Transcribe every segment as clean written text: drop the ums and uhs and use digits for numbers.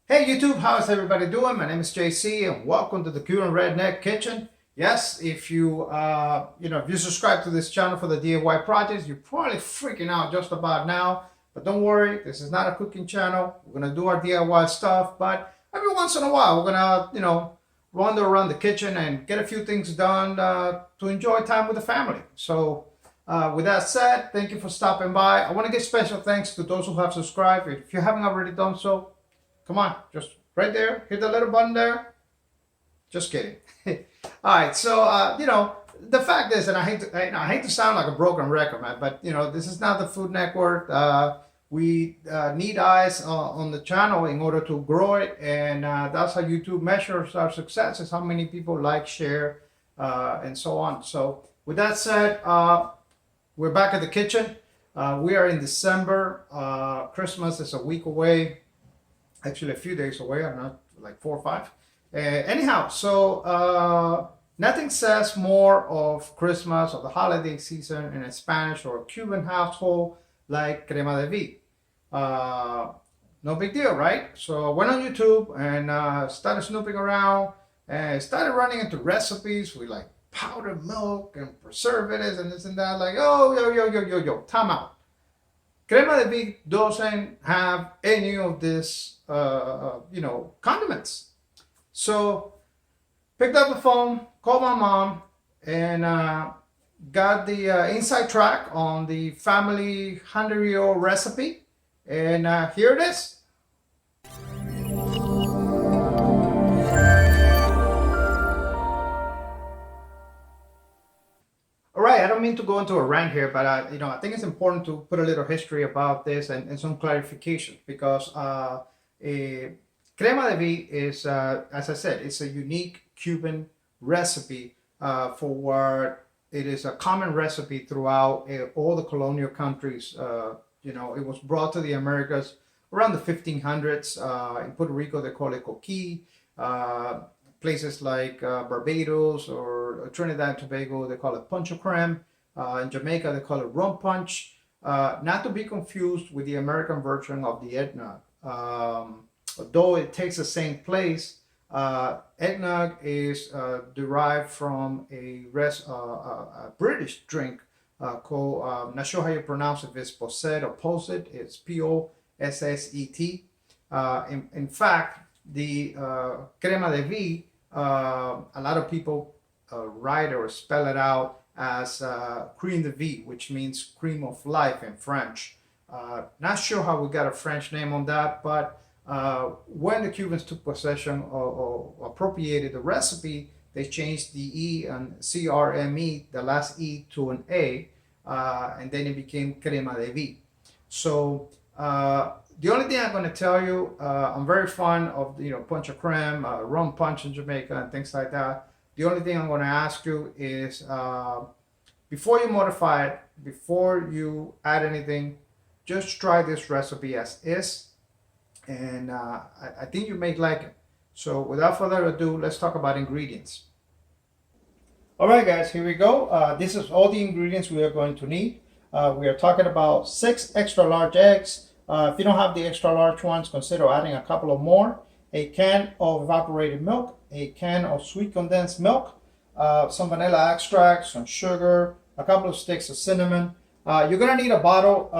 Hey YouTube, how's everybody doing? My name is JC and welcome to the Cuban Redneck Kitchen. Yes, if you if you subscribe to this channel for the DIY projects, you're probably freaking out just about now. But don't worry, this is not a cooking channel. We're gonna do our DIY stuff, but every once in a while we're gonna wander around the kitchen and get a few things done to enjoy time with the family. So with that said, thank you for stopping by. I want to give special thanks to those who have subscribed. If you haven't already done so, come on, just right there, hit the little button there. Just kidding. All right, so the fact is, and I hate to sound like a broken record, man, but this is not the Food Network. We need eyes on the channel in order to grow it, and that's how YouTube measures our success: is how many people like, share, and so on. So with that said, we're back at the kitchen. We are in December. Christmas is a week away. Actually, a few days away. I'm not like 4 or 5. Anyhow, so nothing says more of Christmas or the holiday season in a Spanish or a Cuban household like Crema de Vie. No big deal, right? So I went on YouTube and started snooping around and started running into recipes with like powdered milk and preservatives and this and that. Like, oh, yo, time out. Crema de Vie doesn't have any of this, condiments. So picked up the phone, called my mom, and got the inside track on the family 100-year-old recipe. And here it is. All right, I don't mean to go into a rant here, but I think it's important to put a little history about this and some clarification because Crema de Vie is, as I said, it's a unique Cuban recipe for what it is a common recipe throughout all the colonial countries. It was brought to the Americas around the 1500s. In Puerto Rico, they call it Coquito. Places like Barbados or Trinidad and Tobago, they call it Ponche de Creme. In Jamaica, they call it rum punch. Not to be confused with the American version of the eggnog. Although it takes the same place, eggnog is derived from a British drink called, I'm not sure how you pronounce it, if it's posset or posset. It's P-O-S-S-E-T. In fact, the Crema de Vie, a lot of people write or spell it out as Creme de Vie, which means cream of life in French. Not sure how we got a French name on that, but when the Cubans took possession or appropriated the recipe, they changed the E and CRME, the last E, to an A, and then it became Crema de Vie. So the only thing I'm going to tell you, I'm very fond of Ponche de Creme, rum punch in Jamaica, and things like that. The only thing I'm going to ask you is before you modify it, before you add anything, just try this recipe as is, and I think you may like it. So without further ado, let's talk about ingredients. All right, guys, here we go. This is all the ingredients we are going to need. We are talking about 6 extra large eggs. If you don't have the extra large ones, consider adding a couple of more. A can of evaporated milk, a can of sweet condensed milk, some vanilla extract, some sugar, a couple of sticks of cinnamon. You're gonna need a bottle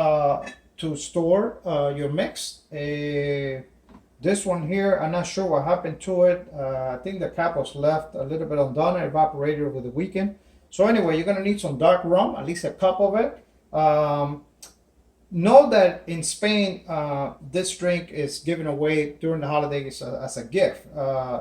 to store your mix. This one here, I'm not sure what happened to it. I think the cap was left a little bit undone and evaporated over the weekend. So anyway, you're gonna need some dark rum, at least a cup of it. Know that in Spain, this drink is given away during the holidays as a gift.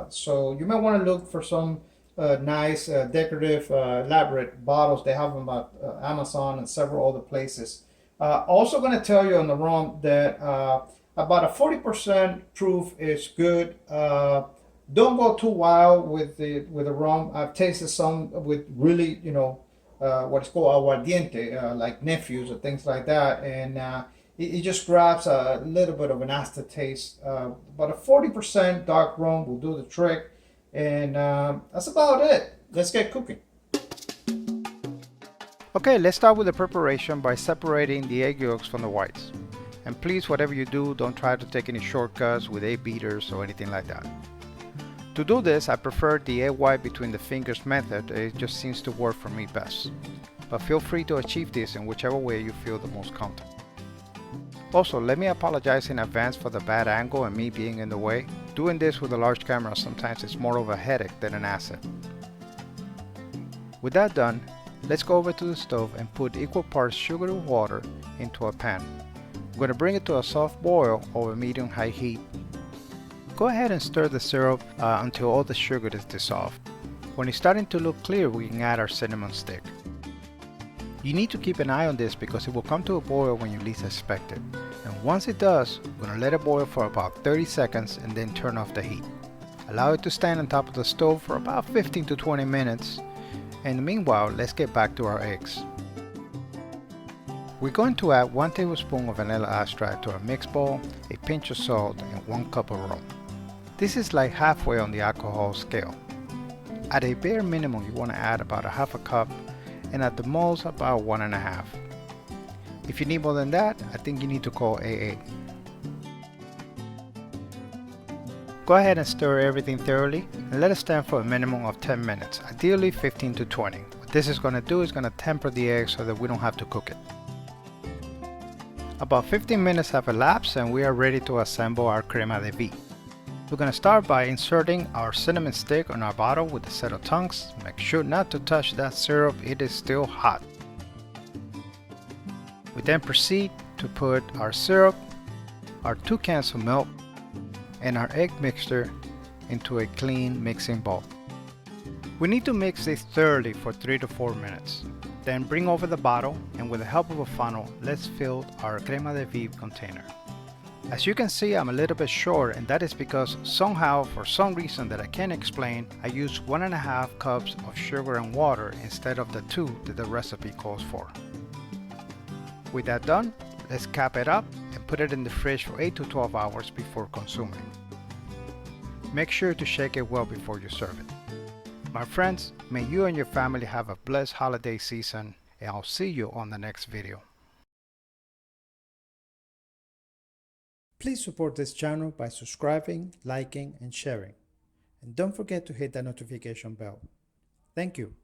So you might want to look for some nice, decorative, elaborate bottles. They have them at Amazon and several other places. Also going to tell you on the rum that about a 40% proof is good. Don't go too wild with the rum. I've tasted some with really, what's called aguardiente, like nephews or things like that, and it just grabs a little bit of an aftertaste. But a 40% dark rum will do the trick, and that's about it. Let's get cooking. Okay, let's start with the preparation by separating the egg yolks from the whites. And please, whatever you do, don't try to take any shortcuts with egg beaters or anything like that. To do this, I prefer the egg white between the fingers method. It just seems to work for me best. But feel free to achieve this in whichever way you feel the most comfortable. Also, let me apologize in advance for the bad angle and me being in the way. Doing this with a large camera sometimes is more of a headache than an asset. With that done, let's go over to the stove and put equal parts sugar and water into a pan. I'm going to bring it to a soft boil over medium-high heat. Go ahead and stir the syrup until all the sugar is dissolved. When it's starting to look clear, we can add our cinnamon stick. You need to keep an eye on this because it will come to a boil when you least expect it. And once it does, we're going to let it boil for about 30 seconds and then turn off the heat. Allow it to stand on top of the stove for about 15 to 20 minutes. And meanwhile, let's get back to our eggs. We're going to add 1 tablespoon of vanilla extract to our mix bowl, a pinch of salt, and 1 cup of rum. This is like halfway on the alcohol scale. At a bare minimum, you want to add about 1/2 cup, and at the most about 1.5. If you need more than that, I think you need to call AA. Go ahead and stir everything thoroughly and let it stand for a minimum of 10 minutes, ideally 15 to 20. What this is going to do is going to temper the egg so that we don't have to cook it. About 15 minutes have elapsed and we are ready to assemble our Crema de Vie. We're going to start by inserting our cinnamon stick on our bottle with a set of tongues. Make sure not to touch that syrup, it is still hot. We then proceed to put our syrup, our 2 cans of milk, and our egg mixture into a clean mixing bowl. We need to mix this thoroughly for 3 to 4 minutes. Then bring over the bottle and with the help of a funnel, let's fill our Crema de Vie container. As you can see, I'm a little bit short, and that is because somehow, for some reason that I can't explain, I used 1.5 cups of sugar and water instead of the 2 that the recipe calls for. With that done, let's cap it up and put it in the fridge for 8 to 12 hours before consuming. Make sure to shake it well before you serve it. My friends, may you and your family have a blessed holiday season, and I'll see you on the next video. Please support this channel by subscribing, liking, and sharing. And don't forget to hit that notification bell. Thank you.